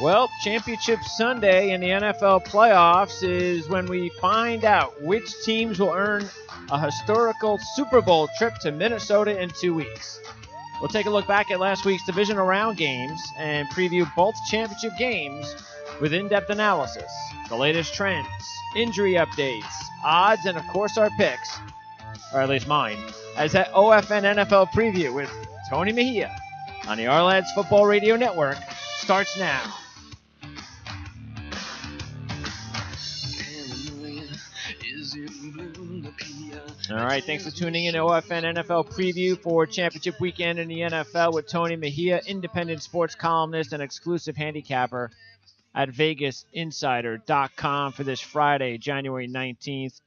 Well, Championship Sunday in the NFL playoffs is when we find out which teams will earn a historical Super Bowl trip to Minnesota in 2 weeks. We'll take a look back at last week's divisional round games and preview both championship games with in-depth analysis, the latest trends, injury updates, odds, and of course our picks, or at least mine, as that OFN NFL preview with Tony Mejia on the Ourlads Football Radio Network starts now. All right, thanks for tuning in to OFN NFL preview for championship weekend in the NFL with Tony Mejia, independent sports columnist and exclusive handicapper at VegasInsider.com for this Friday, January 19th,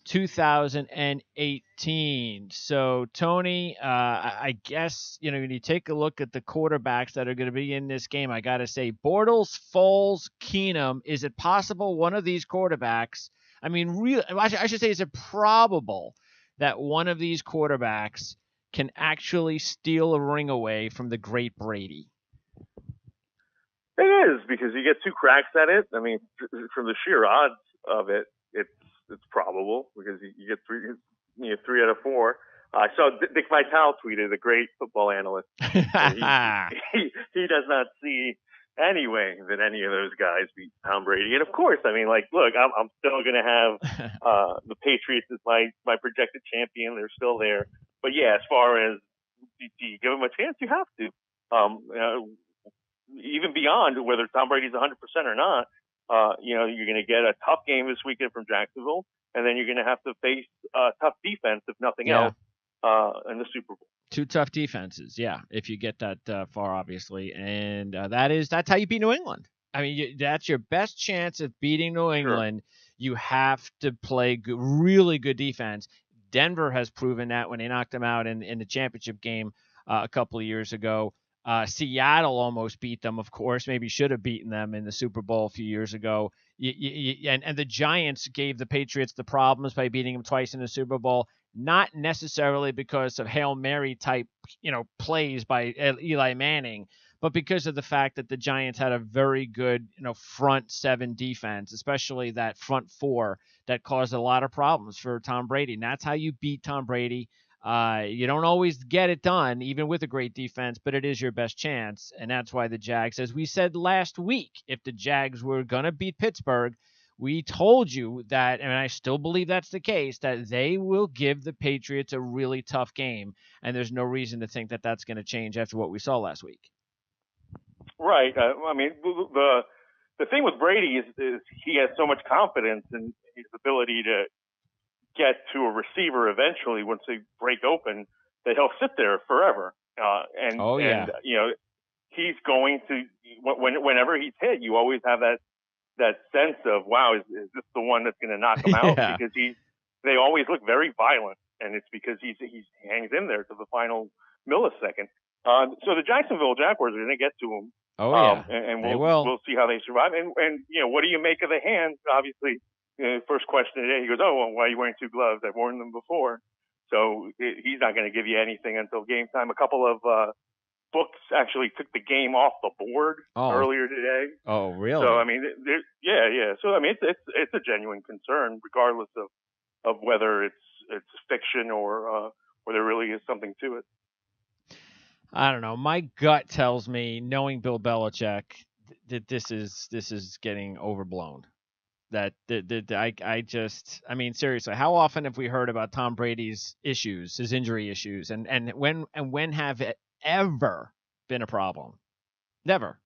2018. So, Tony, I guess, when you take a look at the quarterbacks that are going to be in this game, I got to say, Bortles, Foles, Keenum, is it possible one of these quarterbacks, I should say, is it probable that one of these quarterbacks can actually steal a ring away from the great Brady? It is, because you get two cracks at it. I mean, from the sheer odds of it, it's probable, because you get three out of four. I saw Dick Vitale tweeted, a great football analyst. he does not see any way that any of those guys beat Tom Brady. And of course, look, I'm still going to have the Patriots as my projected champion. They're still there. But yeah, as far as do you give them a chance, you have to. Even beyond whether Tom Brady's 100% or not, you're going to get a tough game this weekend from Jacksonville, and then you're going to have to face a tough defense, if nothing else, in the Super Bowl. Two tough defenses, yeah, if you get that far, obviously. And that's how you beat New England. I mean, that's your best chance of beating New England. Sure. You have to play really good defense. Denver has proven that when they knocked them out in the championship game a couple of years ago. Seattle almost beat them, of course. Maybe should have beaten them in the Super Bowl a few years ago. And the Giants gave the Patriots the problems by beating them twice in the Super Bowl, not necessarily because of Hail Mary type, plays by Eli Manning, but because of the fact that the Giants had a very good, front seven defense, especially that front four that caused a lot of problems for Tom Brady. And that's how you beat Tom Brady. You don't always get it done, even with a great defense, but it is your best chance. And that's why the Jags, as we said last week, if the Jags were going to beat Pittsburgh, we told you that, and I still believe that's the case, that they will give the Patriots a really tough game. And there's no reason to think that that's going to change after what we saw last week. Right. The thing with Brady is he has so much confidence in his ability to get to a receiver eventually once they break open that he'll sit there forever. And he's going to, whenever he's hit, you always have that sense of, wow, is this the one that's going to knock him out? Yeah. Because they always look very violent, and it's because he hangs in there to the final millisecond. So the Jacksonville Jaguars are going to get to him. And we'll see how they survive. And what do you make of the hands? Obviously, first question today, he goes, "Oh, well, why are you wearing two gloves? I've worn them before." So he's not going to give you anything until game time. A couple of books actually took the game off the board earlier today. Oh, really? So yeah. So it's a genuine concern, regardless of whether it's fiction or there really is something to it. I don't know. My gut tells me, knowing Bill Belichick, that this is getting overblown. Seriously, how often have we heard about Tom Brady's issues, his injury issues, and when have it ever been a problem? Never.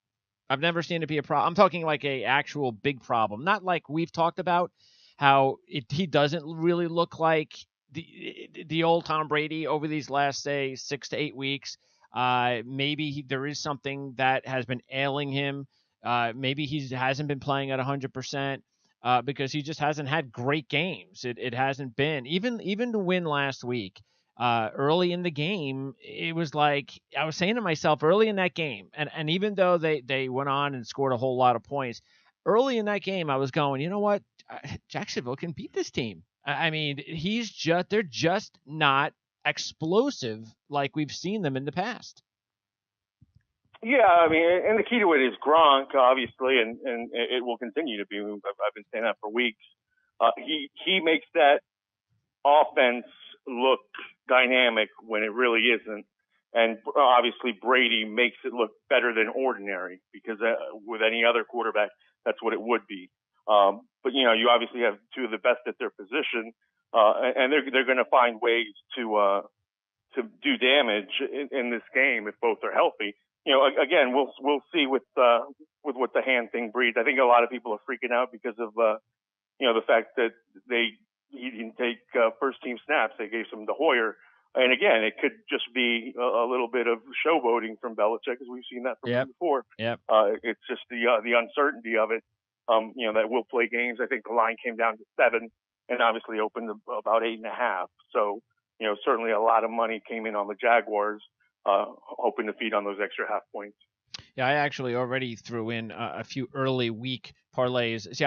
I've never seen it be a problem. I'm talking like a actual big problem, not like we've talked about how he doesn't really look like the old Tom Brady over these last, say, 6 to 8 weeks. Maybe there is something that has been ailing him. Maybe he hasn't been playing at 100%. Because he just hasn't had great games. It hasn't been even to win last week. Early in the game, it was like I was saying to myself early in that game, and even though they went on and scored a whole lot of points early in that game, I was going, you know what, Jacksonville can beat this team. I mean, they're just not explosive like we've seen them in the past. Yeah, I mean, and the key to it is Gronk, obviously, and it will continue to be. I've been saying that for weeks. He makes that offense look dynamic when it really isn't. And obviously Brady makes it look better than ordinary because with any other quarterback, that's what it would be. But you obviously have two of the best at their position, and they're going to find ways to do damage in this game if both are healthy. Again, we'll see with what the hand thing breeds. I think a lot of people are freaking out because of the fact that he didn't take first team snaps. They gave some to Hoyer. And again, it could just be a little bit of showboating from Belichick, as we've seen that from him before. Yep. It's just the uncertainty of it. That we'll play games. I think the line came down to 7 and obviously opened about 8.5. So, certainly a lot of money came in on the Jaguars, hoping to feed on those extra half points. Yeah, I actually already threw in a few early week parlays. See,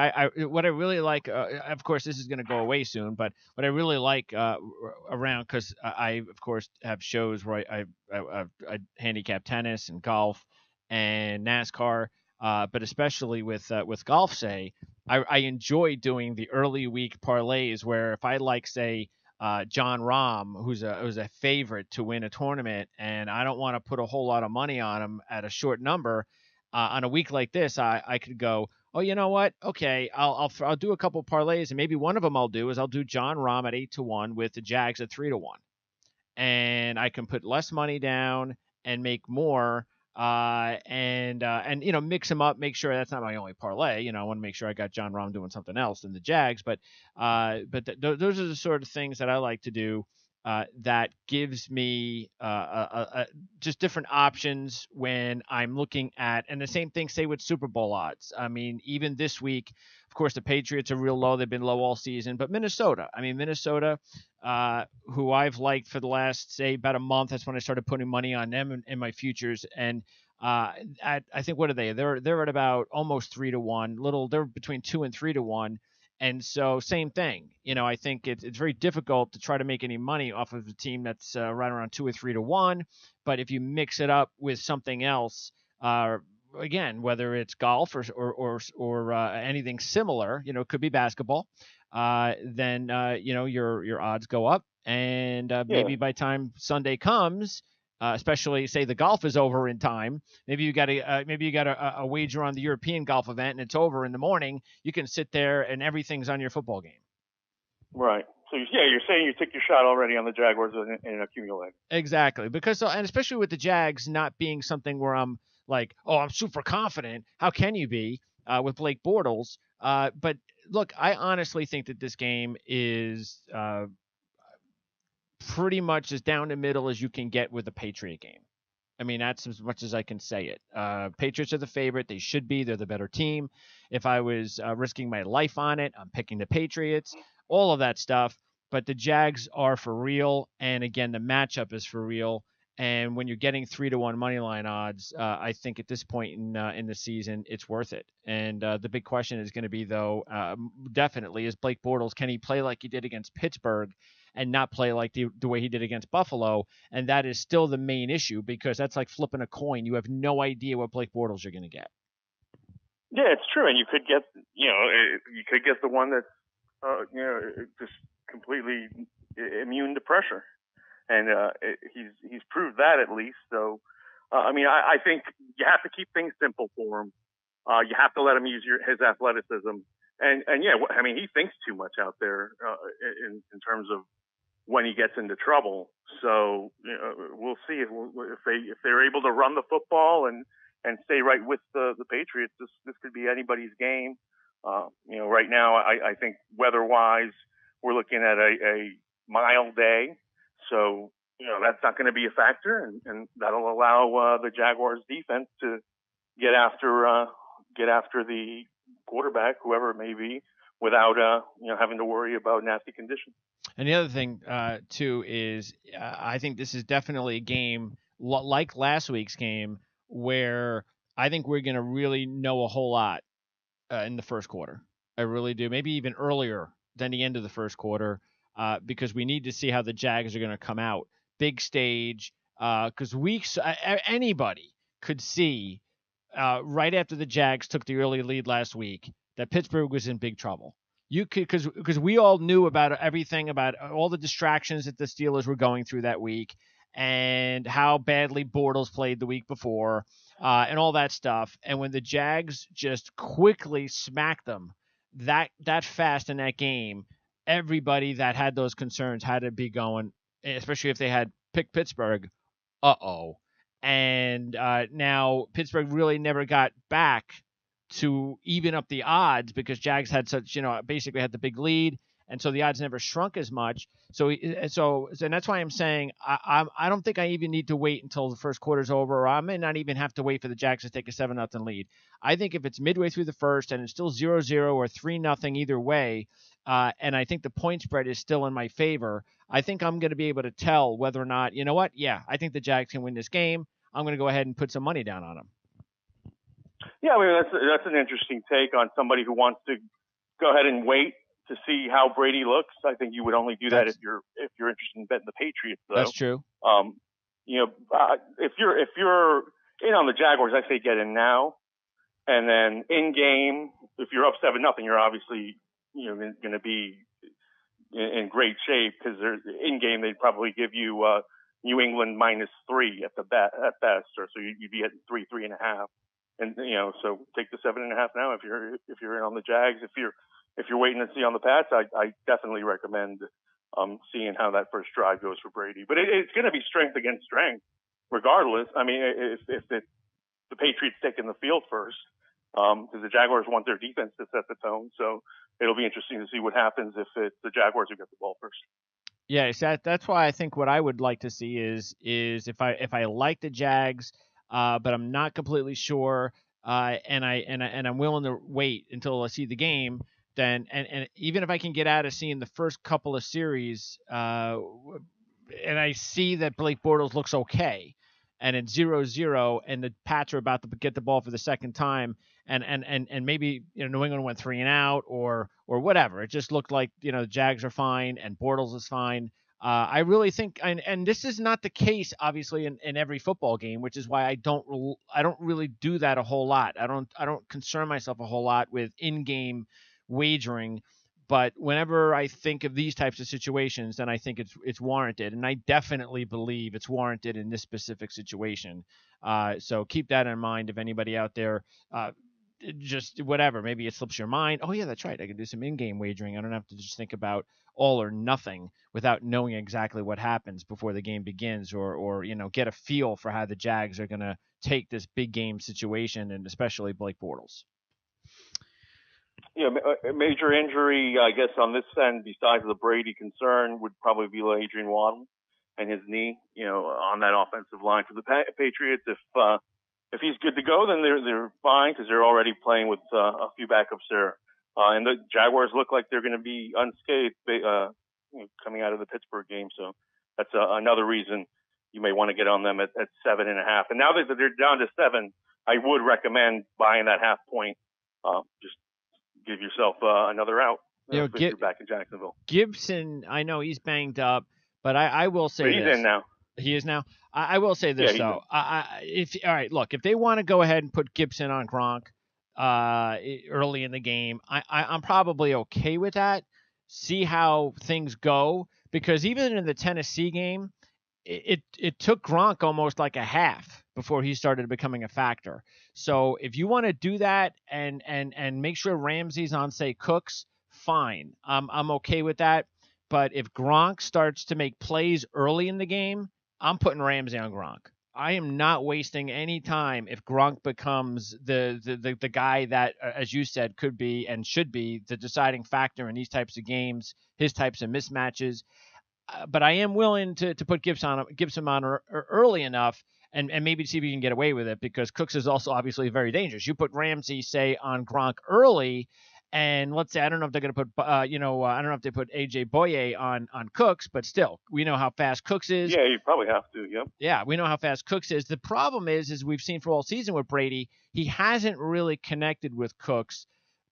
what I really like, of course, this is going to go away soon, but what I really like around, because I, of course, have shows where I handicap tennis and golf and NASCAR, but especially with golf, say, I enjoy doing the early week parlays where if I like, say, Jon Rahm, who's a favorite to win a tournament, and I don't want to put a whole lot of money on him at a short number. On a week like this, I could go, oh, you know what? Okay, I'll do a couple parlays, and maybe one of them I'll do Jon Rahm at 8-1 with the Jags at 3-1, and I can put less money down and make more. And mix them up, make sure that's not my only parlay. I want to make sure I got Jon Rahm doing something else than the Jags, but those are the sort of things that I like to do. That gives me just different options when I'm looking at, and the same thing, say, with Super Bowl odds. I mean, even this week, of course, the Patriots are real low. They've been low all season, but Minnesota, who I've liked for the last, say, about a month. That's when I started putting money on them in my futures. And I think, what are they? They're at about almost 3-1. They're between 2 and 3-1. And so, same thing. I think it's very difficult to try to make any money off of a team that's right around 2 or 3-1. But if you mix it up with something else, again, whether it's golf or anything similar, it could be basketball, then your odds go up, and maybe by time Sunday comes, especially say the golf is over in time, maybe you got a wager on the European golf event and it's over in the morning. You can sit there and everything's on your football game. Right. So you're saying you took your shot already on the Jaguars and accumulate. Exactly, because and especially with the Jags not being something where I'm like, oh, I'm super confident. How can you be with Blake Bortles? But look, I honestly think that this game is pretty much as down the middle as you can get with a Patriot game. I mean, that's as much as I can say it. Patriots are the favorite. They should be. They're the better team. If I was risking my life on it, I'm picking the Patriots, all of that stuff. But the Jags are for real. And again, the matchup is for real. And when you're getting 3-1 money line odds, I think at this point in the season, it's worth it. And the big question is going to be, though, definitely, is Blake Bortles, can he play like he did against Pittsburgh and not play like the way he did against Buffalo? And that is still the main issue, because that's like flipping a coin. You have no idea what Blake Bortles you're going to get. Yeah, it's true. And you could get, the one that's, just completely immune to pressure. And he's proved that, at least. So, I think you have to keep things simple for him. You have to let him use his athleticism. And he thinks too much out there in terms of when he gets into trouble. So we'll see if they're able to run the football and stay right with the Patriots. This could be anybody's game. Right now I think weather-wise we're looking at a mild day. So, that's not going to be a factor, and that'll allow the Jaguars defense to get after the quarterback, whoever it may be, without having to worry about nasty conditions. And the other thing too is I think this is definitely a game like last week's game where I think we're going to really know a whole lot in the first quarter. I really do. Maybe even earlier than the end of the first quarter. Because we need to see how the Jags are going to come out. Big stage, because anybody could see right after the Jags took the early lead last week that Pittsburgh was in big trouble. You could, because we all knew about everything, about all the distractions that the Steelers were going through that week, and how badly Bortles played the week before, and all that stuff. And when the Jags just quickly smacked them that fast in that game, everybody that had those concerns had to be going, especially if they had picked Pittsburgh. And now Pittsburgh really never got back to even up the odds because Jags had such, basically had the big lead, and so the odds never shrunk as much. And that's why I'm saying I don't think I even need to wait until the first quarter's over, or I may not even have to wait for the Jags to take a 7-0 lead. I think if it's midway through the first and it's still 0-0 or 3-0 either way, and I think the point spread is still in my favor, I think I'm going to be able to tell whether or not, I think the Jags can win this game. I'm going to go ahead and put some money down on them. Yeah, I mean, that's an interesting take on somebody who wants to go ahead and wait to see how Brady looks. I think you would only do that if you're interested in betting the Patriots, though. That's true. If you're in on the Jaguars, I say get in now, and then in game, if you're up 7-0, you're obviously going to be in great shape because in game they'd probably give you New England -3 at best, or so you'd be at 3.5. And so take the 7.5 now if you're in on the Jags. If you're waiting to see on the Pats, I definitely recommend seeing how that first drive goes for Brady. But it's going to be strength against strength, regardless. I mean, if the Patriots taking the field first, because the Jaguars want their defense to set the tone. So it'll be interesting to see what happens if it's the Jaguars who get the ball first. Yeah, that's why I think what I would like to see is if I like the Jags. But I'm not completely sure, and I'm willing to wait until I see the game. Then and even if I can get out of seeing the first couple of series, and I see that Blake Bortles looks okay, and it's 0-0, and the Pats are about to get the ball for the second time, and maybe New England went 3 and out or whatever. It just looked like the Jags are fine and Bortles is fine. I really think, and this is not the case, obviously, in every football game, which is why I don't really do that a whole lot. I don't concern myself a whole lot with in-game wagering, but whenever I think of these types of situations, then I think it's warranted, and I definitely believe it's warranted in this specific situation. So keep that in mind if anybody out there. Just whatever, maybe it slips your mind. Oh yeah, that's right. I can do some in-game wagering. I don't have to just think about all or nothing without knowing exactly what happens before the game begins, or get a feel for how the Jags are going to take this big game situation, and especially Blake Bortles. Yeah, a major injury, I guess, on this end, besides the Brady concern, would probably be Adrian Waddle and his knee, on that offensive line for the Patriots. If he's good to go, then they're fine because they're already playing with a few backups there. And the Jaguars look like they're going to be unscathed coming out of the Pittsburgh game. So that's another reason you may want to get on them at 7.5. And now that they're down to 7, I would recommend buying that half point. Just give yourself another out if you're back in Jacksonville. Gibson, I know he's banged up, but I will say he's in now. He is now. I will say this though. If they want to go ahead and put Gibson on Gronk early in the game, I'm probably okay with that. See how things go, because even in the Tennessee game, it took Gronk almost like a half before he started becoming a factor. So if you want to do that and make sure Ramsey's on, say, Cooks, fine. I'm okay with that. But if Gronk starts to make plays early in the game, I'm putting Ramsey on Gronk. I am not wasting any time if Gronk becomes the guy that, as you said, could be and should be the deciding factor in these types of games, his types of mismatches. But I am willing to put Gibson on early enough and maybe see if you can get away with it, because Cooks is also obviously very dangerous. You put Ramsey, say, on Gronk early, and let's say, I don't know if they're going to put, I don't know if they put AJ Boye on Cooks, but still, we know how fast Cooks is. Yeah, you probably have to. Yep. Yeah, we know how fast Cooks is. The problem is we've seen for all season with Brady, he hasn't really connected with Cooks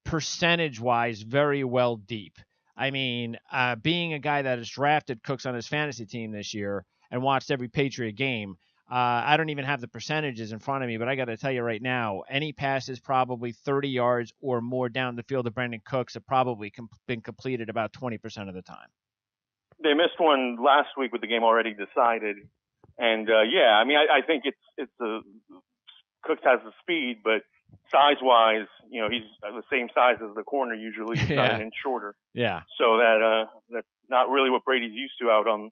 percentage-wise very well deep. I mean, being a guy that has drafted Cooks on his fantasy team this year and watched every Patriot game, I don't even have the percentages in front of me, but I got to tell you right now, any passes probably 30 yards or more down the field of Brandon Cooks have probably been completed about 20% of the time. They missed one last week with the game already decided. And, I mean, I think Cooks has the speed, but size-wise, he's the same size as the corner usually, not an inch shorter. Yeah. So that's not really what Brady's used to out on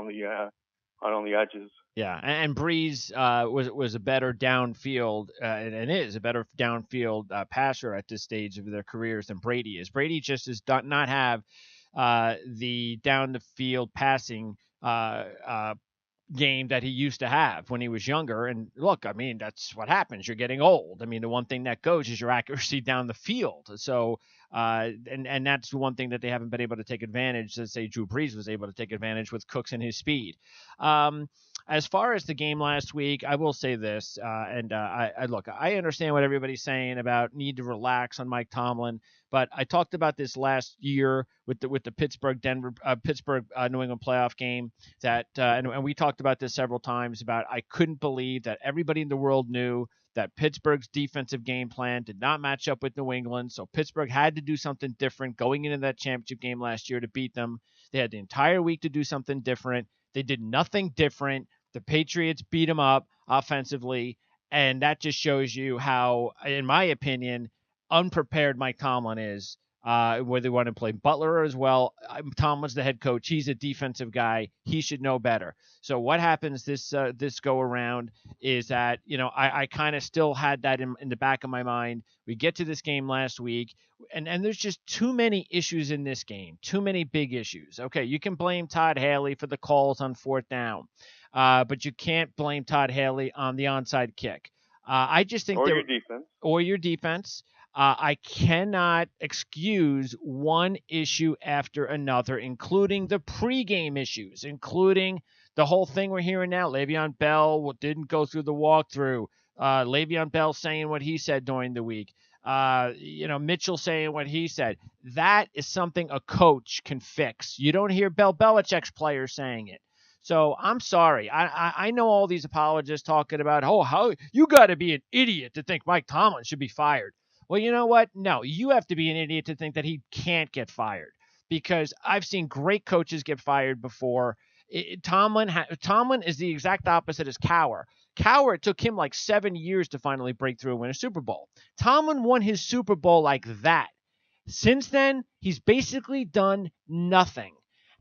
the edges. Yeah, and Breeze was a better downfield and is a better downfield passer at this stage of their careers than Brady is. Brady just does not have the down the field passing game that he used to have when he was younger. And look, I mean, that's what happens. You're getting old. I mean, the one thing that goes is your accuracy down the field. So, and that's the one thing that they haven't been able to take advantage. Let's say Drew Brees was able to take advantage with Cooks and his speed. As far as the game last week, I will say this, I understand what everybody's saying about need to relax on Mike Tomlin, but I talked about this last year with the Pittsburgh New England playoff game and we talked about this several times about I couldn't believe that everybody in the world knew that Pittsburgh's defensive game plan did not match up with New England, so Pittsburgh had to do something different going into that championship game last year to beat them. They had the entire week to do something different. They did nothing different. The Patriots beat them up offensively, and that just shows you how, in my opinion, unprepared Mike Tomlin is, whether they want to play Butler as well. Tomlin's the head coach. He's a defensive guy. He should know better. So what happens this go around is that, I kind of still had that in the back of my mind. We get to this game last week, and there's just too many issues in this game, too many big issues. Okay, you can blame Todd Haley for the calls on fourth down, but you can't blame Todd Haley on the onside kick. I just think your defense. I cannot excuse one issue after another, including the pregame issues, including the whole thing we're hearing now. Le'Veon Bell didn't go through the walkthrough. Le'Veon Bell saying what he said during the week. Mitchell saying what he said. That is something a coach can fix. You don't hear Bill Belichick's players saying it. So I'm sorry. I know all these apologists talking about, how you got to be an idiot to think Mike Tomlin should be fired. Well, you know what? No, you have to be an idiot to think that he can't get fired, because I've seen great coaches get fired before. Tomlin is the exact opposite as Cowher. Cowher, it took him like 7 years to finally break through and win a Super Bowl. Tomlin won his Super Bowl like that. Since then, he's basically done nothing.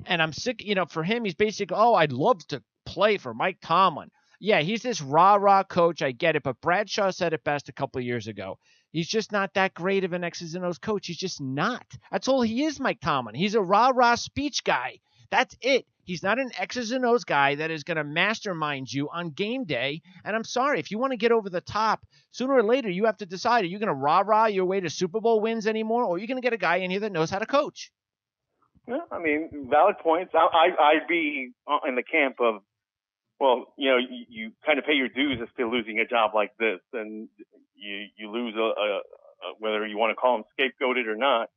And I'm sick, for him, he's basically, I'd love to play for Mike Tomlin. Yeah, he's this rah-rah coach, I get it, but Bradshaw said it best a couple of years ago. He's just not that great of an X's and O's coach. He's just not. That's all he is, Mike Tomlin. He's a rah-rah speech guy. That's it. He's not an X's and O's guy that is going to mastermind you on game day. And I'm sorry, if you want to get over the top, sooner or later you have to decide, are you going to rah-rah your way to Super Bowl wins anymore, or are you going to get a guy in here that knows how to coach? Yeah, I mean, valid points. I'd be in the camp of, well, you kind of pay your dues as to losing a job like this, and you lose whether you want to call him scapegoated or not.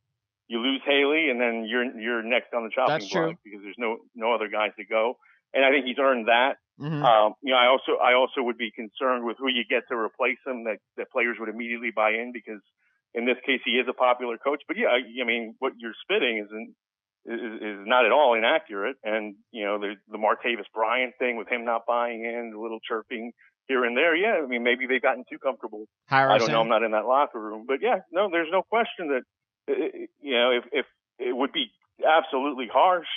You lose Haley, and then you're next on the chopping block because there's no other guys to go. And I think he's earned that. Mm-hmm. I also would be concerned with who you get to replace him, that players would immediately buy in, because in this case he is a popular coach. But yeah, I mean, what you're spitting is not at all inaccurate. And, there's the Martavis Bryant thing with him not buying in, a little chirping here and there. Yeah, I mean, maybe they've gotten too comfortable. Harrison. I don't know. I'm not in that locker room. But yeah, no, there's no question that, if it would be absolutely harsh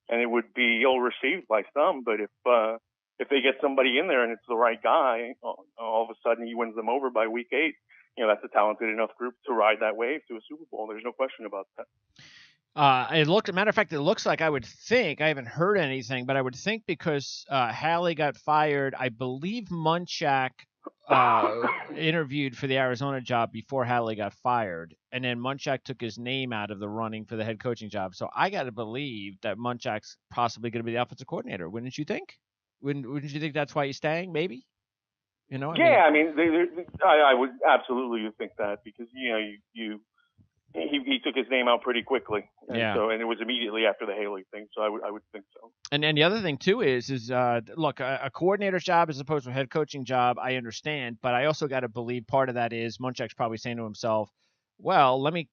and it would be ill received by some, but if they get somebody in there and it's the right guy, all of a sudden he wins them over by week 8. That's a talented enough group to ride that wave to a Super Bowl. There's no question about that. Matter of fact, it looks like I haven't heard anything, but I would think because Haley got fired, I believe Munchak interviewed for the Arizona job before Haley got fired, and then Munchak took his name out of the running for the head coaching job. So I got to believe that Munchak's possibly going to be the offensive coordinator. Wouldn't you think? Wouldn't you think that's why he's staying? Maybe. I mean, I would absolutely think that, because you he took his name out pretty quickly. And Yeah. So, and it was immediately after the Haley thing. So I would think so. And then the other thing too is look, a coordinator's job as opposed to a head coaching job, I understand, but I also got to believe part of that is Munchak's probably saying to himself, well, let me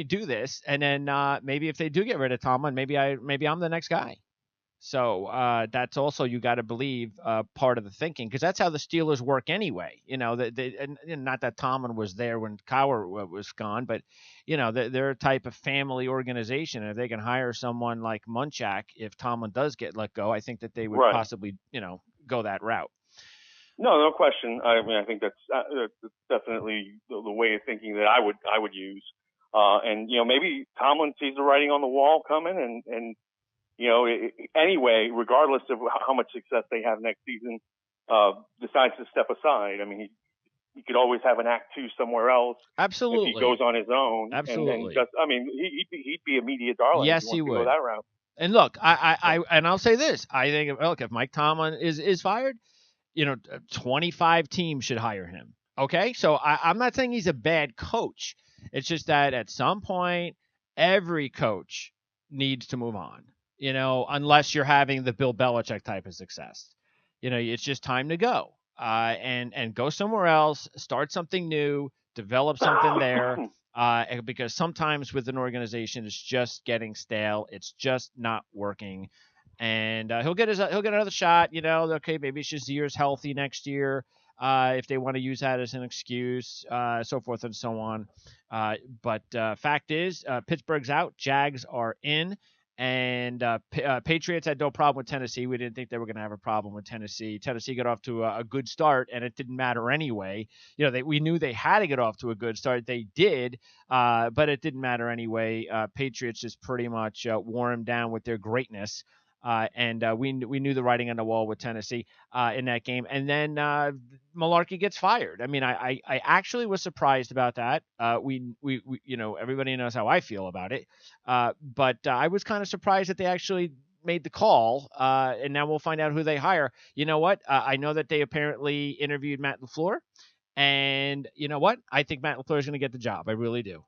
do this, and then maybe if they do get rid of Tomlin, maybe I'm the next guy. So that's also, you got to believe, part of the thinking, because that's how the Steelers work anyway. You know, and not that Tomlin was there when Cowher was gone, but you know, they're a type of family organization. And if they can hire someone like Munchak, if Tomlin does get let go, I think that they would possibly, go that route. No question. I mean, I think that's definitely the way of thinking that I would use. And maybe Tomlin sees the writing on the wall coming, and anyway, regardless of how much success they have next season, decides to step aside. I mean, he could always have an act two somewhere else. Absolutely. If he goes on his own. Absolutely. And he'd be a media darling. Yes, he would. Go that route. And look, and I'll say this: I think, look, if Mike Tomlin is fired, 25 teams should hire him. Okay, so I'm not saying he's a bad coach. It's just that at some point, every coach needs to move on. Unless you're having the Bill Belichick type of success. It's just time to go and go somewhere else, start something new, develop something there. Because sometimes with an organization, it's just getting stale. It's just not working. And he'll get another shot. Okay, maybe Shazier's healthy next year. If they want to use that as an excuse, so forth and so on. But fact is, Pittsburgh's out. Jags are in. And Patriots had no problem with Tennessee. We didn't think they were going to have a problem with Tennessee. Tennessee got off to a good start, and it didn't matter anyway. We knew they had to get off to a good start. They did, but it didn't matter anyway. Patriots just pretty much wore them down with their greatness. And we knew the writing on the wall with Tennessee in that game. And then Mularkey gets fired. I mean, I actually was surprised about that. We everybody knows how I feel about it. But I was kind of surprised that they actually made the call. And now we'll find out who they hire. You know what? I know that they apparently interviewed Matt LaFleur. And you know what? I think Matt LaFleur is going to get the job. I really do.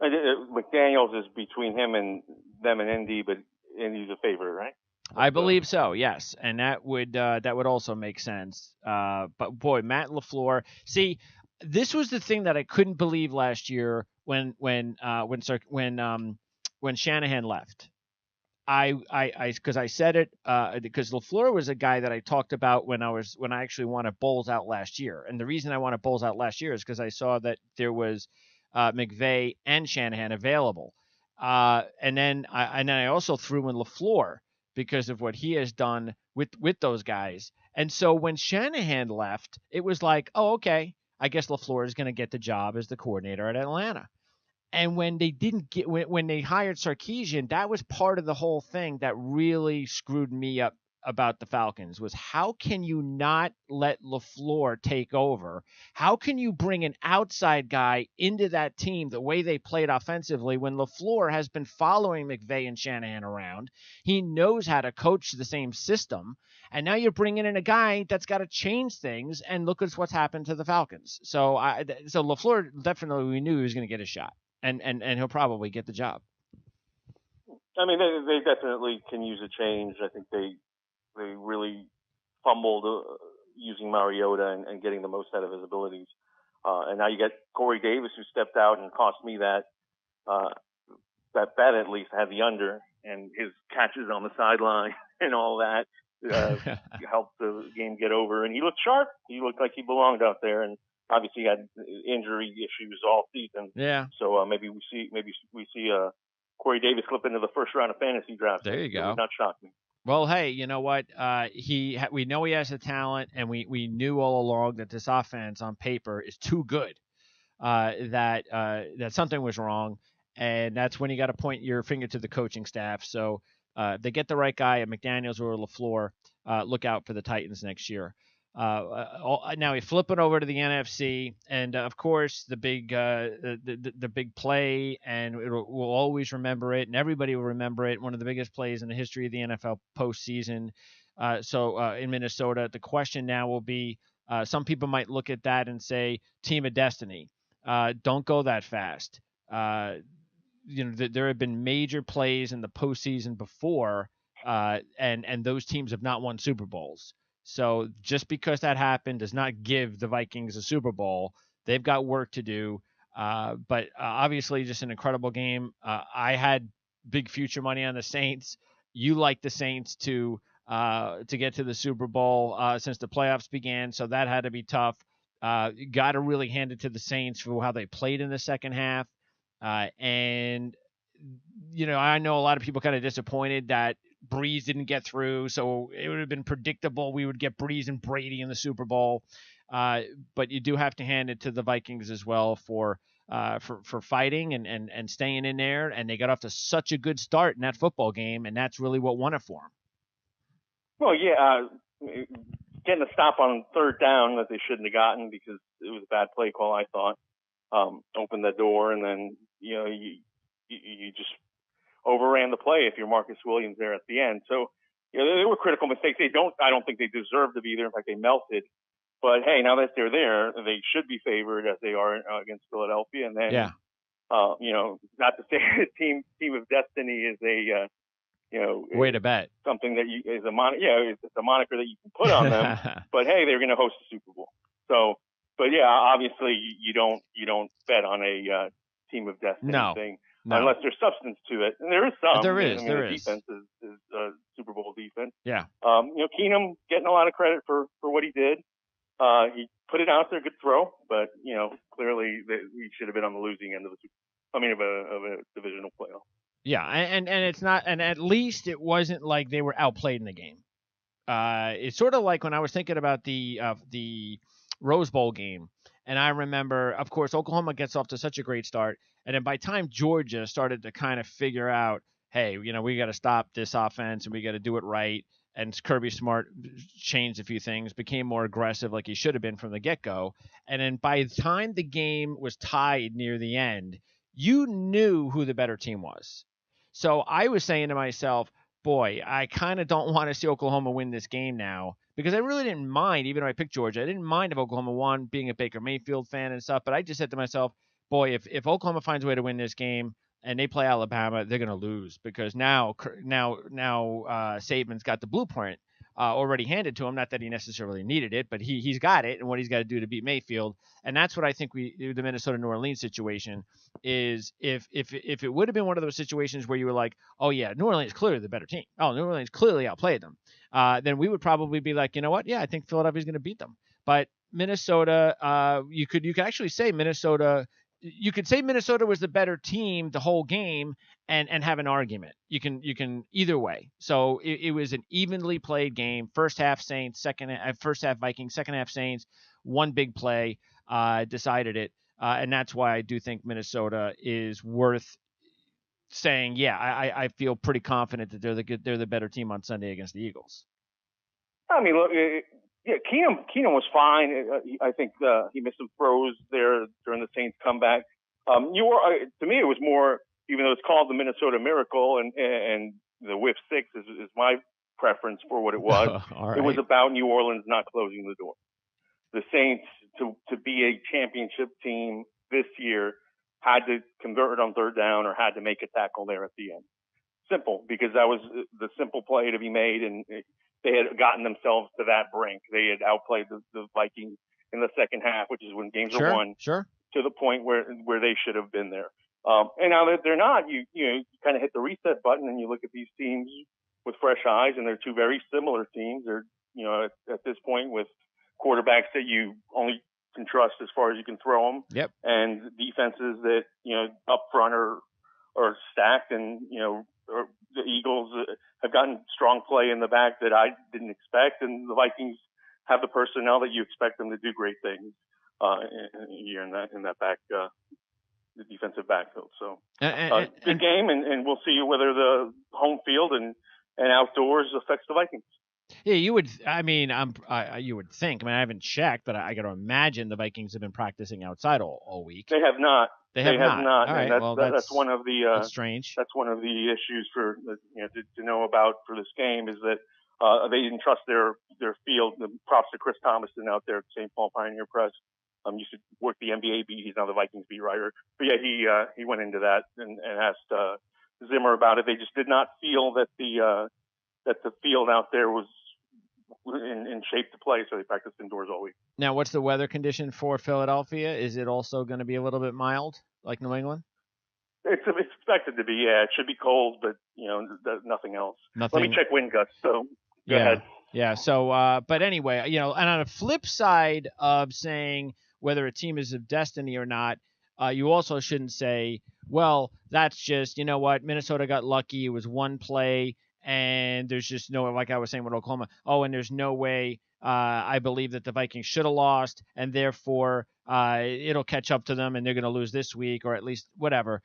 McDaniels is between him and them and Indy, but Indy's a favorite, right? I believe so, yes, and that would also make sense. But boy, Matt LaFleur. See, this was the thing that I couldn't believe last year when Shanahan left. Because I said it because LaFleur was a guy that I talked about when I actually wanted Bowles out last year, and the reason I wanted Bowles out last year is because I saw that there was McVay and Shanahan available. And then I also threw in LaFleur because of what he has done with those guys. And so when Shanahan left, it was like, oh, okay, I guess LaFleur is going to get the job as the coordinator at Atlanta. And when they hired Sarkisian, that was part of the whole thing that really screwed me up about the Falcons, was how can you not let LaFleur take over? How can you bring an outside guy into that team the way they played offensively when LaFleur has been following McVay and Shanahan around? He knows how to coach the same system. And now you're bringing in a guy that's got to change things, and look at what's happened to the Falcons. So LaFleur, definitely we knew he was going to get a shot, and he'll probably get the job. I mean, they definitely can use a change. I think they really fumbled using Mariota and getting the most out of his abilities. And now you got Corey Davis, who stepped out and cost me that bet, at least had the under, and his catches on the sideline and all that helped the game get over. And he looked sharp. He looked like he belonged out there. And obviously he had injury issues all season. Yeah. So maybe we see Corey Davis slip into the first round of fantasy drafts. There you go. It would not shock me. Well, hey, you know what? We know he has the talent, and we knew all along that this offense on paper is too good. That something was wrong, and that's when you got to point your finger to the coaching staff. So they get the right guy at McDaniels or LaFleur. Look out for the Titans next year. Now we flip it over to the NFC, and of course the big play, and we'll always remember it, and everybody will remember it. One of the biggest plays in the history of the NFL postseason. In Minnesota, the question now will be: some people might look at that and say, "Team of Destiny." don't go that fast. There have been major plays in the postseason before, and those teams have not won Super Bowls. So just because that happened does not give the Vikings a Super Bowl. They've got work to do. But obviously, just an incredible game. I had big future money on the Saints. You like the Saints to get to the Super Bowl since the playoffs began, so that had to be tough. Got to really hand it to the Saints for how they played in the second half. And I know a lot of people kind of disappointed that Breeze didn't get through, so it would have been predictable we would get Breeze and Brady in the Super Bowl. But you do have to hand it to the Vikings as well for fighting and staying in there, and they got off to such a good start in that football game, and that's really what won it for them. Well, yeah, getting a stop on third down that they shouldn't have gotten because it was a bad play call, I thought, opened the door, and then you just overran the play if you're Marcus Williams there at the end. So they were critical mistakes. I don't think they deserve to be there. In fact, they melted. But hey, now that they're there, they should be favored as they are against Philadelphia. And then, not to say team of destiny is a way to bet something that is a it's a moniker that you can put on them. But hey, they're going to host the Super Bowl. So, but yeah, obviously you don't bet on a team of destiny thing unless there's substance to it, and there is some. There is. Defense is Super Bowl defense. Yeah. Keenum getting a lot of credit for what he did. He put it out there, good throw, but clearly we should have been on the losing end of a divisional playoff. Yeah, and it's not, and at least it wasn't like they were outplayed in the game. It's sort of like when I was thinking about the Rose Bowl game, and I remember, of course, Oklahoma gets off to such a great start, and then by the time Georgia started to kind of figure out, hey, we got to stop this offense and we got to do it right. And Kirby Smart changed a few things, became more aggressive like he should have been from the get-go. And then by the time the game was tied near the end, you knew who the better team was. So I was saying to myself, boy, I kind of don't want to see Oklahoma win this game now because I really didn't mind, even though I picked Georgia, I didn't mind if Oklahoma won, being a Baker Mayfield fan and stuff. But I just said to myself, boy, if Oklahoma finds a way to win this game, and they play Alabama, they're going to lose because now Saban's got the blueprint already handed to him. Not that he necessarily needed it, but he's got it and what he's got to do to beat Mayfield. And that's what I think the Minnesota-New Orleans situation is. If it would have been one of those situations where you were like, oh yeah, New Orleans is clearly the better team. Oh, New Orleans clearly outplayed them. Then we would probably be like, you know what? Yeah, I think Philadelphia's going to beat them. But Minnesota, you could actually say Minnesota. You could say Minnesota was the better team the whole game and have an argument. You can either way. So it was an evenly played game. First half Saints, first half Vikings, second half Saints. One big play decided it, and that's why I do think Minnesota is worth saying. Yeah, I feel pretty confident that they're the better team on Sunday against the Eagles. I mean, look. Yeah, Keenum was fine. I think he missed some throws there during the Saints comeback. To me, it was more, even though it's called the Minnesota Miracle and the whiff six is my preference for what it was. Right. It was about New Orleans not closing the door. The Saints, to be a championship team this year, had to convert on third down or had to make a tackle there at the end. Simple, because that was the simple play to be made, and they had gotten themselves to that brink. They had outplayed the Vikings in the second half, which is when games are won, to the point where they should have been there. And now that they're not, you kind of hit the reset button and you look at these teams with fresh eyes, and they're two very similar teams. They're, at this point with quarterbacks that you only can trust as far as you can throw them. Yep. And defenses that, up front are stacked, and, or the Eagles have gotten strong play in the back that I didn't expect, and the Vikings have the personnel that you expect them to do great things in that back, the defensive backfield. So good game, and we'll see whether the home field and outdoors affects the Vikings. Yeah, you would. I mean, you would think. I mean, I haven't checked, but I got to imagine the Vikings have been practicing outside all week. They have not. They have not. All right, that's one of the. That's strange. That's one of the issues for to know about for this game is that they didn't trust their field. The props to Chris Thomason out there at St. Paul Pioneer Press. Used to work the NBA beat. He's now the Vikings beat writer. But yeah, he went into that and asked Zimmer about it. They just did not feel that the field out there was in shape to play, so they practiced indoors all week. Now, what's the weather condition for Philadelphia? Is it also going to be a little bit mild, like New England? It's expected to be, yeah. It should be cold, but nothing else. Nothing. Let me check wind gusts. So go ahead. Yeah. So, but anyway, and on a flip side of saying whether a team is of destiny or not, you also shouldn't say, well, that's just, you know what, Minnesota got lucky. It was one play, and there's just no, like I was saying with Oklahoma, and there's no way I believe that the Vikings should have lost, and therefore it'll catch up to them, and they're going to lose this week, or at least whatever.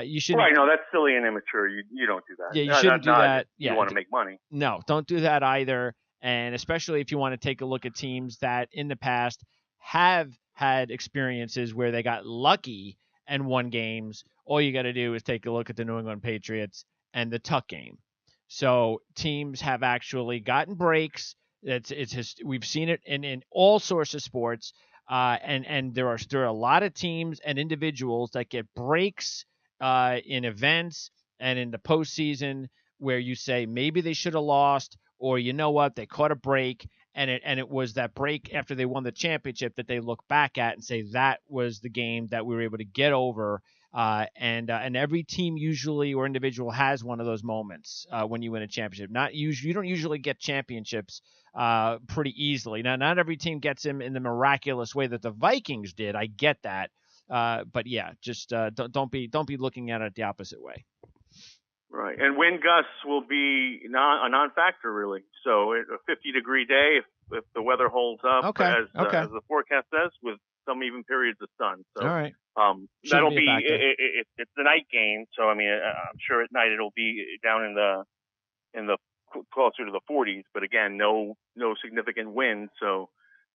You shouldn't. Right, no, that's silly and immature. You don't do that. Yeah, you shouldn't do that. You want to make money. No, don't do that either. And especially if you want to take a look at teams that in the past have had experiences where they got lucky and won games, all you got to do is take a look at the New England Patriots and the Tuck game. So teams have actually gotten breaks. We've seen it in all sorts of sports, and there are a lot of teams and individuals that get breaks in events and in the postseason where you say maybe they should have lost, or you know what, they caught a break, and it was that break after they won the championship that they look back at and say that was the game that we were able to get over. And every team usually or individual has one of those moments when you win a championship. You don't usually get championships pretty easily. Now, not every team gets them in the miraculous way that the Vikings did. I get that, but yeah, just don't be looking at it the opposite way. Right, and wind gusts will be a non-factor really. So a 50-degree day if the weather holds up, as the forecast says, with some even periods of sun. So, all right. That'll be it's the night game. So I mean, I'm sure at night it'll be down in the closer to the 40s. But again, no significant wind. So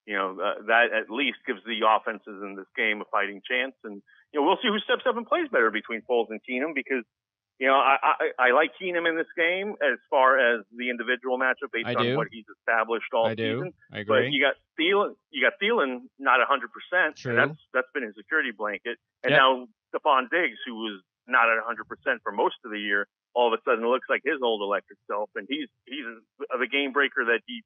that at least gives the offenses in this game a fighting chance. And we'll see who steps up and plays better between Foles and Keenum, because I like Keenum in this game as far as the individual matchup based on what he's established all season. I agree. But you got Thielen not 100%. True. And that's been his security blanket. And now Stephon Diggs, who was not at 100% for most of the year, all of a sudden looks like his old electric self. And he's the game breaker that he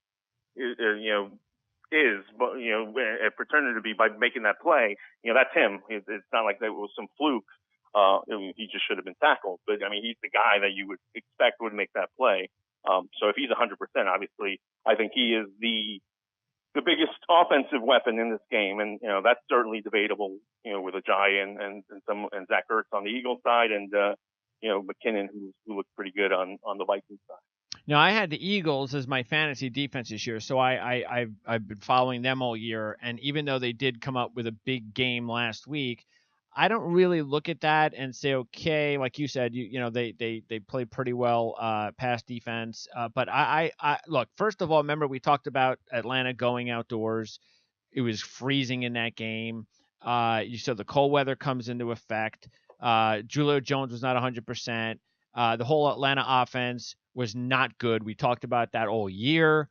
pretended to be by making that play. That's him. It's not like that was some fluke. He just should have been tackled. But, I mean, he's the guy that you would expect would make that play. So if he's 100%, obviously, I think he is the biggest offensive weapon in this game. And, that's certainly debatable, with Ajayi and Zach Ertz on the Eagles side and, McKinnon, who looked pretty good on the Vikings side. Now, I had the Eagles as my fantasy defense this year, so I've been following them all year. And even though they did come up with a big game last week, I don't really look at that and say, okay, like you said, they play pretty well pass defense. But I look, first of all, remember we talked about Atlanta going outdoors. It was freezing in that game. You saw the cold weather comes into effect. Julio Jones was not 100%. The whole Atlanta offense was not good. We talked about that all year.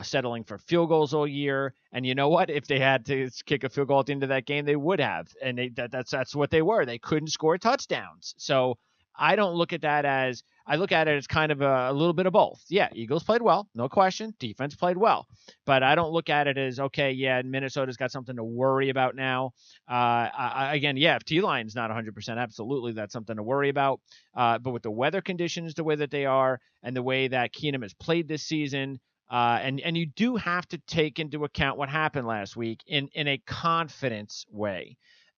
Settling for field goals all year. And you know what? If they had to kick a field goal at the end of that game, they would have. And that's what they were. They couldn't score touchdowns. So I don't look at that as – I look at it as kind of a little bit of both. Yeah, Eagles played well, no question. Defense played well. But I don't look at it as, okay, yeah, Minnesota's got something to worry about now. Again, yeah, if T-line's not 100%, absolutely that's something to worry about. But with the weather conditions the way that they are and the way that Keenum has played this season – and you do have to take into account what happened last week in a confidence way.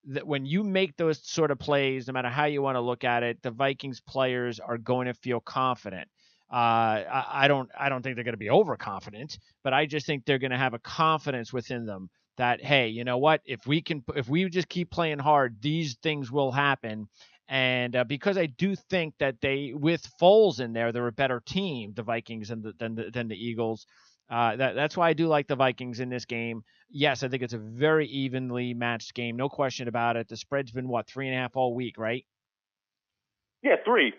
That when you make those sort of plays, no matter how you want to look at it, the Vikings players are going to feel confident. I don't think they're going to be overconfident, but I just think they're going to have a confidence within them that, hey, you know what? If we just keep playing hard, these things will happen. And because I do think that with Foles in there, they're a better team, the Vikings, than the Eagles. That's why I do like the Vikings in this game. Yes, I think it's a very evenly matched game, no question about it. The spread's been 3.5 all week, right? Yeah, three.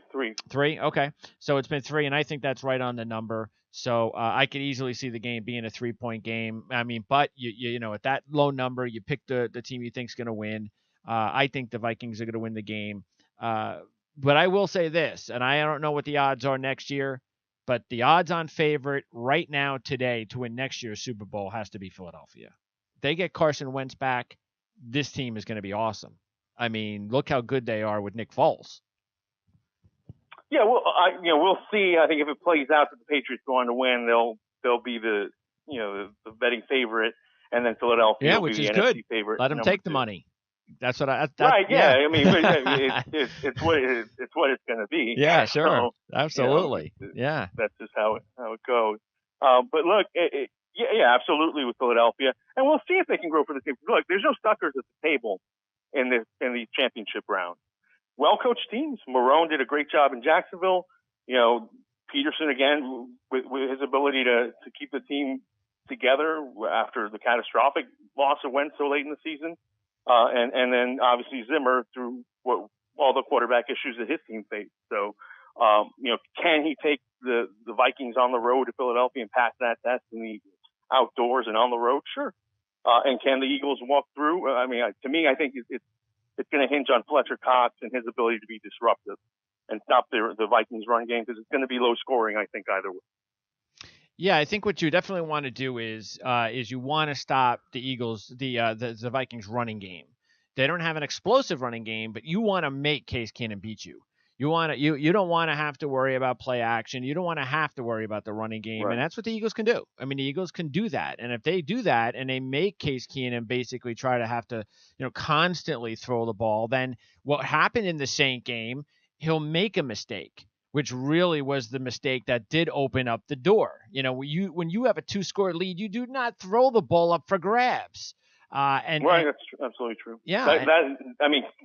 3. Okay, so it's been 3, and I think that's right on the number. So I could easily see the game being a 3-point game. I mean, but you know, at that low number, you pick the team you think's going to win. I think the Vikings are going to win the game. But I will say this, and I don't know what the odds are next year, but the odds-on favorite right now today to win next year's Super Bowl has to be Philadelphia. If they get Carson Wentz back, this team is going to be awesome. I mean, look how good they are with Nick Foles. Yeah, well, we'll see. I think if it plays out that the Patriots go on to win, they'll be the betting favorite, and then Philadelphia will be the NFC favorite. Let them take the money. That's what right. Yeah. I mean, it's what it's going to be. Yeah, sure. So, absolutely. That's just how it goes. But look, absolutely with Philadelphia, and we'll see if they can grow for the team. Look, there's no suckers at the table in the championship round. Well-coached teams. Marrone did a great job in Jacksonville. Peterson again with his ability to keep the team together after the catastrophic loss of Wentz so late in the season. And then obviously Zimmer through all the quarterback issues that his team faced. So, can he take the Vikings on the road to Philadelphia and pass that test in the outdoors and on the road? Sure. And can the Eagles walk through? I mean, to me, I think it's going to hinge on Fletcher Cox and his ability to be disruptive and stop the Vikings run game, because it's going to be low scoring, I think, either way. Yeah, I think what you definitely want to do is you want to stop the Eagles, the Vikings running game. They don't have an explosive running game, but you want to make Case Keenum beat you. You don't want to have to worry about play action. You don't want to have to worry about the running game, right. And that's what the Eagles can do. I mean, the Eagles can do that, and if they do that and they make Case Keenum basically try to have to constantly throw the ball, then what happened in the Saint game, he'll make a mistake, which really was the mistake that did open up the door. When you have a 2-score lead, you do not throw the ball up for grabs. Right, that's absolutely true. Yeah,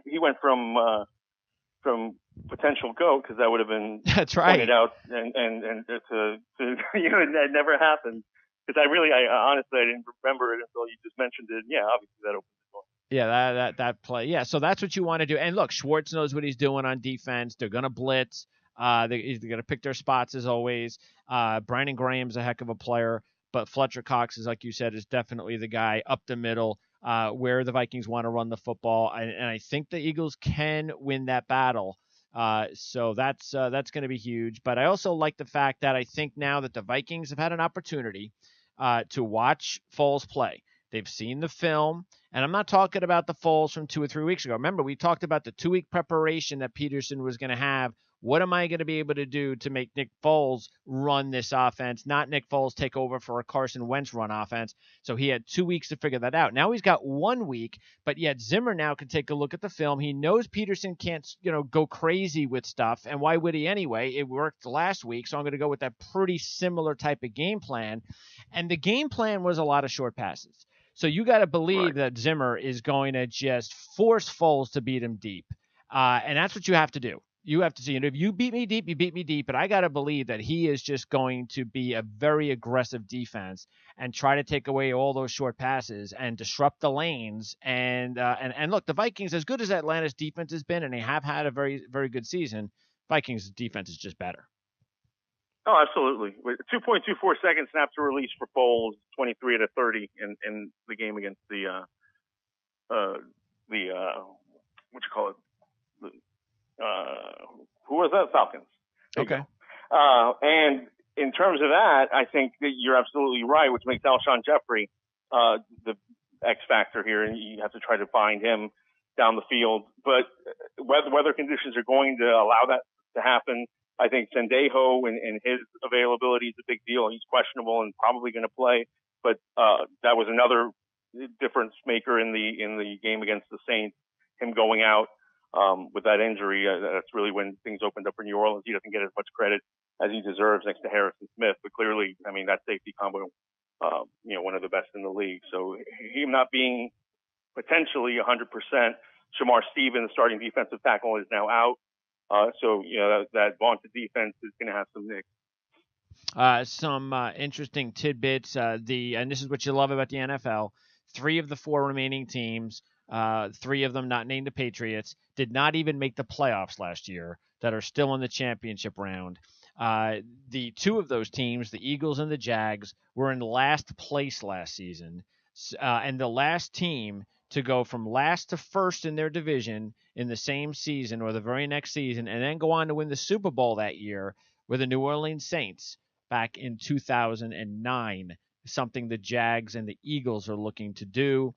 he went from potential GOAT, because that would have been that's right. pointed out, and to it never happened. Because I honestly I didn't remember it until you just mentioned it. Yeah, obviously that opened the door. Yeah, that play. Yeah, so that's what you want to do. And look, Schwartz knows what he's doing on defense. They're gonna blitz. They're going to pick their spots as always. Brandon Graham's a heck of a player, but Fletcher Cox is, like you said, is definitely the guy up the middle where the Vikings want to run the football. And I think the Eagles can win that battle. So that's going to be huge. But I also like the fact that I think now that the Vikings have had an opportunity to watch Foles play. They've seen the film, and I'm not talking about the Foles from 2 or 3 weeks ago. Remember, we talked about the 2-week preparation that Peterson was going to have. What am I going to be able to do to make Nick Foles run this offense, not Nick Foles take over for a Carson Wentz run offense? So he had 2 weeks to figure that out. Now he's got 1 week, but yet Zimmer now can take a look at the film. He knows Peterson can't, go crazy with stuff, and why would he anyway? It worked last week, so I'm going to go with that pretty similar type of game plan. And the game plan was a lot of short passes. So you got to believe that Zimmer is going to just force Foles to beat him deep. And that's what you have to do. You have to see, if you beat me deep, you beat me deep. But I got to believe that he is just going to be a very aggressive defense and try to take away all those short passes and disrupt the lanes. And look, the Vikings, as good as Atlanta's defense has been, and they have had a very, very good season, Vikings' defense is just better. Oh, absolutely. With 2.24 seconds snap to release for Foles, 23 to 30 in the game against the who was that? Falcons. Okay. And in terms of that, I think that you're absolutely right, which makes Alshon Jeffrey the X factor here, and you have to try to find him down the field. But weather conditions are going to allow that to happen. I think Sendejo and his availability is a big deal. He's questionable and probably going to play, but that was another difference maker in the game against the Saints. Him going out with that injury, that's really when things opened up for New Orleans. He doesn't get as much credit as he deserves next to Harrison Smith, but clearly, I mean, that safety combo, one of the best in the league. So him not being potentially 100%, Shamar Stevens, starting defensive tackle, is now out. So that vaunted defense is going to have some nicks. Some interesting tidbits. And this is what you love about the NFL. 3 of the 4 remaining teams, 3 of them not named the Patriots, did not even make the playoffs last year, that are still in the championship round. The two of those teams, the Eagles and the Jags, were in last place last season, and the last team to go from last to first in their division in the same season or the very next season, and then go on to win the Super Bowl that year were the New Orleans Saints back in 2009. Something the Jags and the Eagles are looking to do.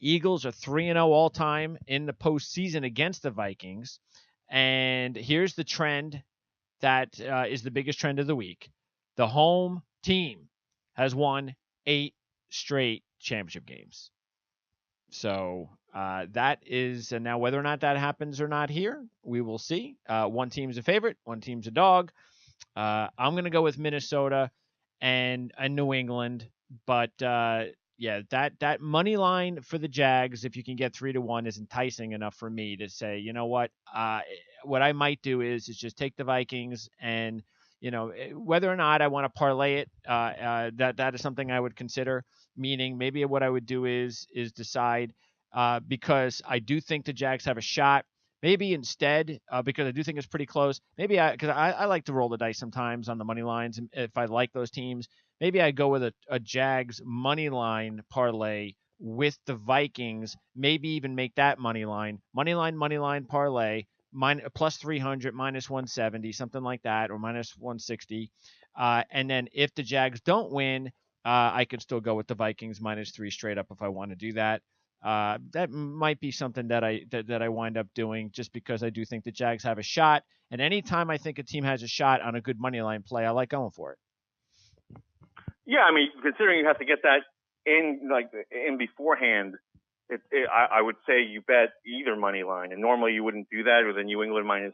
Eagles are 3-0 all time in the postseason against the Vikings. And here's the trend that is the biggest trend of the week. The home team has won 8 straight championship games. So that is now whether or not that happens or not here, we will see. One team's a favorite, one team's a dog. I'm going to go with Minnesota and New England, but yeah, that money line for the Jags, if you can get 3-1, is enticing enough for me to say, you know what I might do is just take the Vikings, and whether or not I want to parlay it, that is something I would consider. Meaning, maybe what I would do is decide because I do think the Jags have a shot. Maybe instead, because I do think it's pretty close, maybe because I like to roll the dice sometimes on the money lines, and if I like those teams, maybe I go with a Jags money line parlay with the Vikings, maybe even make that money line parlay, plus 300, minus 170, something like that, or minus 160. And then if the Jags don't win, I could still go with the Vikings minus 3 straight up if I want to do that. That might be something that I wind up doing just because I do think the Jags have a shot. And anytime I think a team has a shot on a good money line play, I like going for it. Yeah, I mean, considering you have to get that in beforehand, I would say you bet either money line. And normally you wouldn't do that with a New England minus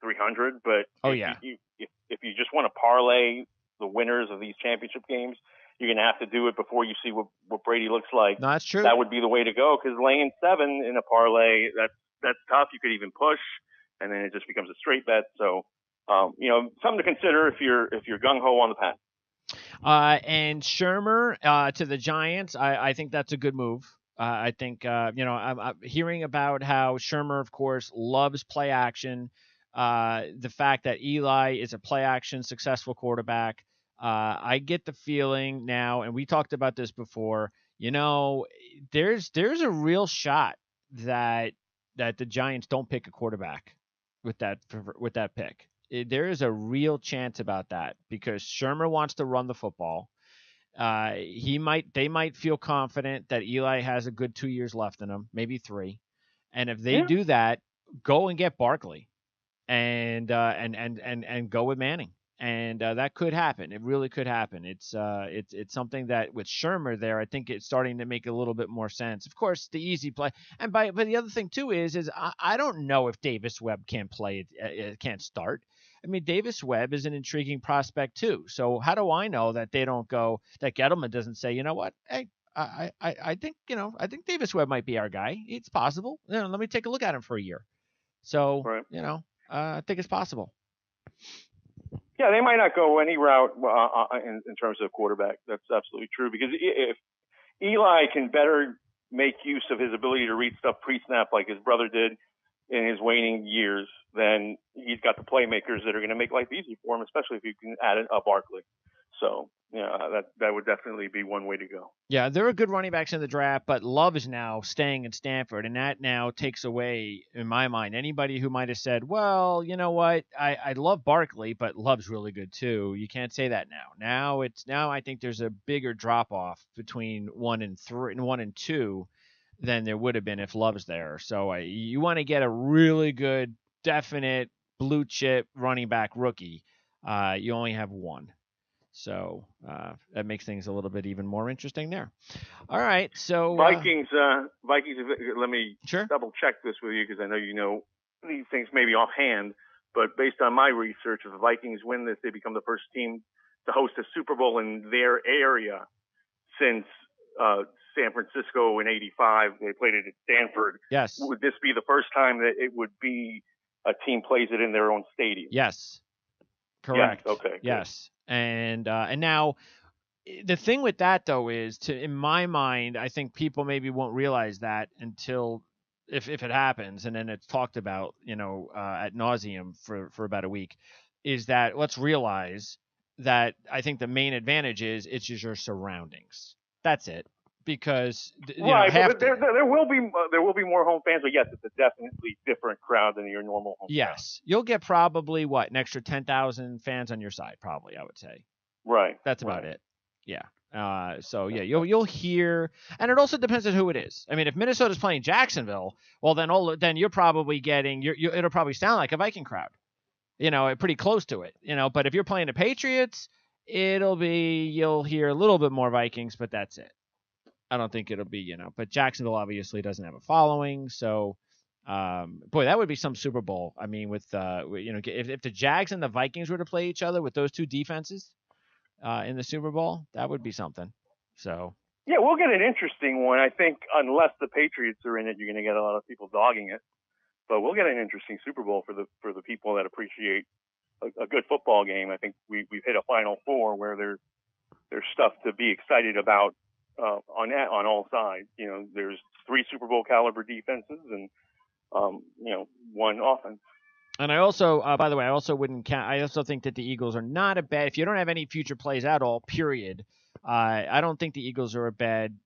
300. But if you just want to parlay the winners of these championship games, you're going to have to do it before you see what Brady looks like. No, that's true. That would be the way to go, because laying 7 in a parlay, that's tough. You could even push, and then it just becomes a straight bet. So, something to consider if you're gung-ho on the pass. And Shermer to the Giants, I think that's a good move. I think, I'm hearing about how Shermer, of course, loves play action. The fact that Eli is a play action successful quarterback. I get the feeling now, and we talked about this before, there's a real shot that the Giants don't pick a quarterback with that pick. There is a real chance about that because Shermer wants to run the football. They might feel confident that Eli has a good 2 years left in him, maybe 3. And if they do that, go and get Barkley and go with Manning. And that could happen. It really could happen. It's something that with Shermer there, I think it's starting to make a little bit more sense. Of course, the easy play, but the other thing too is I don't know if Davis Webb can't play, can't start. I mean, Davis Webb is an intriguing prospect too. So how do I know that they don't go, that Gettleman doesn't say, you know what, hey, I think Davis Webb might be our guy. It's possible. Let me take a look at him for a year. So right. I think it's possible. Yeah, they might not go any route in terms of quarterback. That's absolutely true, because if Eli can better make use of his ability to read stuff pre-snap like his brother did in his waning years, then he's got the playmakers that are going to make life easy for him, especially if you can add a Barkley. So, that would definitely be one way to go. Yeah, there are good running backs in the draft, but Love is now staying in Stanford, and that now takes away, in my mind, anybody who might have said, well, you know what, I love Barkley, but Love's really good too. You can't say that now. Now I think there's a bigger drop-off between 1 and 3 and 1 and 2 than there would have been if Love's there. So you want to get a really good, definite, blue-chip running back rookie. You only have 1. So that makes things a little bit even more interesting there. All right, so Vikings. Let me double check this with you, because I know you know these things maybe offhand. But based on my research, if the Vikings win this, they become the first team to host a Super Bowl in their area since San Francisco in '85. They played it at Stanford. Yes. Would this be the first time that it would be a team plays it in their own stadium? Yes. Correct. Yes. Okay. Yes. And now the thing with that though is, in my mind, I think people maybe won't realize that until if it happens, and then it's talked about, ad nauseum for about a week. is that let's realize that I think the main advantage is it's just your surroundings. That's it. Because right, but there will be more home fans, but yes, it's a definitely different crowd than your normal home. Yes, you'll get probably an extra 10,000 fans on your side, probably I would say. Right. That's about it. Yeah. So yeah, you'll hear, and it also depends on who it is. I mean, if Minnesota's playing Jacksonville, well then you're probably getting it'll probably sound like a Viking crowd, pretty close to it, But if you're playing the Patriots, you'll hear a little bit more Vikings, but that's it. I don't think it'll be, but Jacksonville obviously doesn't have a following. So, boy, that would be some Super Bowl. I mean, with if the Jags and the Vikings were to play each other with those two defenses in the Super Bowl, that would be something. So. Yeah, we'll get an interesting one. I think unless the Patriots are in it, you're going to get a lot of people dogging it. But we'll get an interesting Super Bowl for the people that appreciate a good football game. I think we've hit a Final Four where there's stuff to be excited about. On all sides, there's 3 Super Bowl caliber defenses and, 1 offense. And I also, by the way, I also wouldn't count. I also think that the Eagles are not a bad. If you don't have any future plays at all, period. I don't think the Eagles are a bad.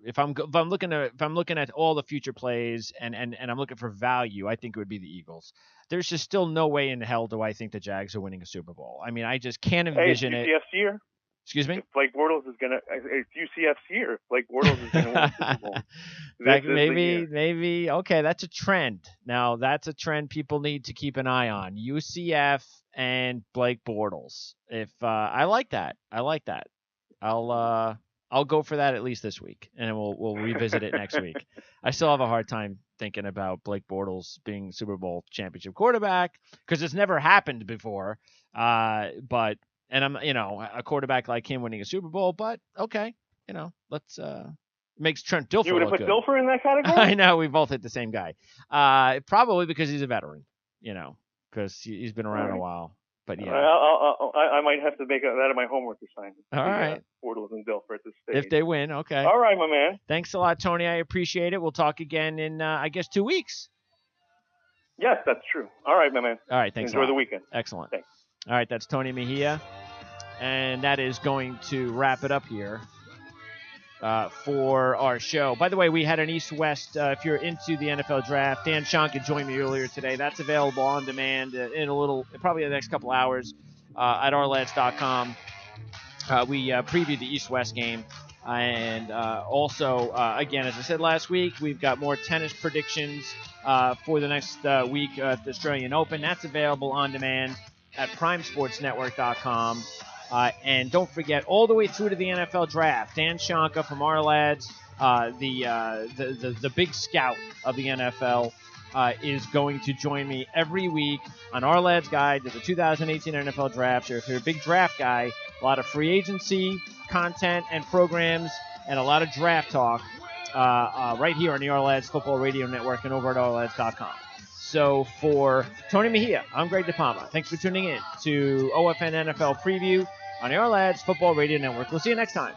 If I'm looking at all the future plays and I'm looking for value, I think it would be the Eagles. There's just still no way in hell do I think the Jags are winning a Super Bowl. I mean, I just can't envision it. UCF's year. Excuse me? Blake Bortles is going to – it's UCF's year. Blake Bortles is going to win the Super Bowl. Maybe. Okay, that's a trend. Now, that's a trend people need to keep an eye on. UCF and Blake Bortles. I like that. I'll go for that at least this week, and we'll revisit it next week. I still have a hard time thinking about Blake Bortles being Super Bowl championship quarterback because it's never happened before. But – and I'm, a quarterback like him winning a Super Bowl, but okay, let's makes Trent Dilfer. You would have put good. Dilfer in that category? I know, we both hit the same guy. Probably because he's a veteran, because he's been around a while. But yeah, I might have to make that my homework assignment. All right, Bortles and Dilfer at this stage. If they win, okay. All right, my man. Thanks a lot, Tony. I appreciate it. We'll talk again in, I guess, 2 weeks. Yes, that's true. All right, my man. All right, thanks. Enjoy the weekend. Excellent. Thanks. All right, that's Tony Mejia. And that is going to wrap it up here for our show. By the way, we had an East-West. If you're into the NFL draft, Dan Shonka joined me earlier today. That's available on demand in probably the next couple hours at ourlads.com. We previewed the East-West game. And also, again, as I said last week, we've got more tennis predictions for the next week at the Australian Open. That's available on demand at primesportsnetwork.com. And don't forget, all the way through to the NFL draft, Dan Shonka from Our Lads, the big scout of the NFL, is going to join me every week on Our Lads Guide to the 2018 NFL Draft. So if you're a big draft guy, a lot of free agency content and programs and a lot of draft talk right here on the Our Lads Football Radio Network and over at ourlads.com. So for Tony Mejia, I'm Greg DePalma. Thanks for tuning in to OFN NFL Preview on the Our Lads Football Radio Network. We'll see you next time.